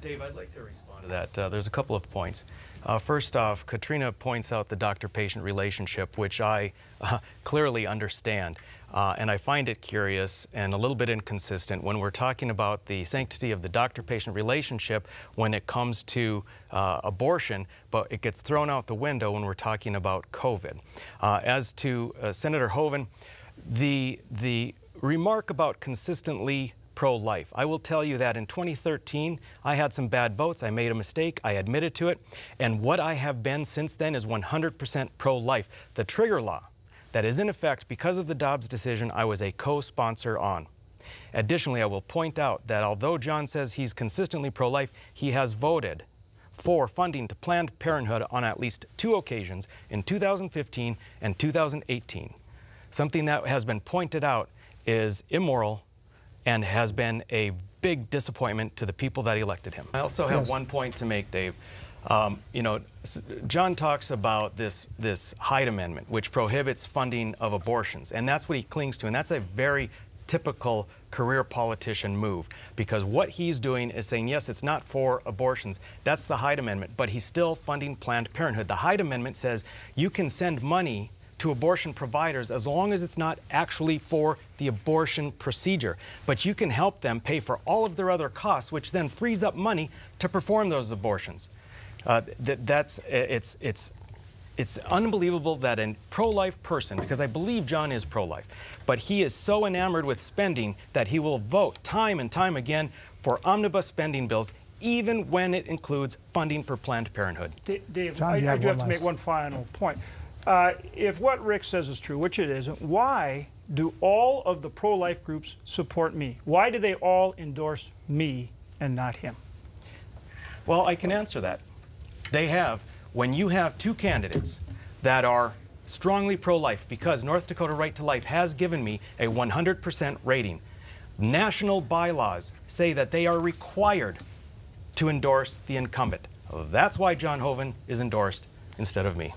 Dave, I'd like to respond to that. There's a couple of points. First off, Katrina points out the doctor-patient relationship, which I clearly understand. And I find it curious and a little bit inconsistent when we're talking about the sanctity of the doctor-patient relationship when it comes to abortion, but it gets thrown out the window when we're talking about COVID. As to Senator Hoeven, the remark about consistently pro-life. I will tell you that in 2013, I had some bad votes. I made a mistake. I admitted to it. And what I have been since then is 100% pro-life. The trigger law that is in effect because of the Dobbs decision, I was a co-sponsor on. Additionally, I will point out that although John says he's consistently pro-life, he has voted for funding to Planned Parenthood on at least 2 occasions in 2015 and 2018. Something that has been pointed out is immoral and has been a big disappointment to the people that elected him. I also have one point to make, Dave. You know, John talks about this Hyde Amendment, which prohibits funding of abortions, and that's what he clings to, and that's a very typical career politician move, because what he's doing is saying, yes, it's not for abortions. That's the Hyde Amendment, but he's still funding Planned Parenthood. The Hyde Amendment says you can send money to abortion providers as long as it's not actually for the abortion procedure. But you can help them pay for all of their other costs, which then frees up money to perform those abortions. It's unbelievable that a pro-life person, because I believe John is pro-life, but he is so enamored with spending that he will vote time and time again for omnibus spending bills, even when it includes funding for Planned Parenthood. Dave, John, I do have to make one final point. If what Rick says is true, which it isn't, why do all of the pro-life groups support me? Why do they all endorse me and not him? Well, I can answer that. They have, when you have 2 candidates that are strongly pro-life, because North Dakota Right to Life has given me a 100% rating, national bylaws say that they are required to endorse the incumbent. That's why John Hoeven is endorsed instead of me.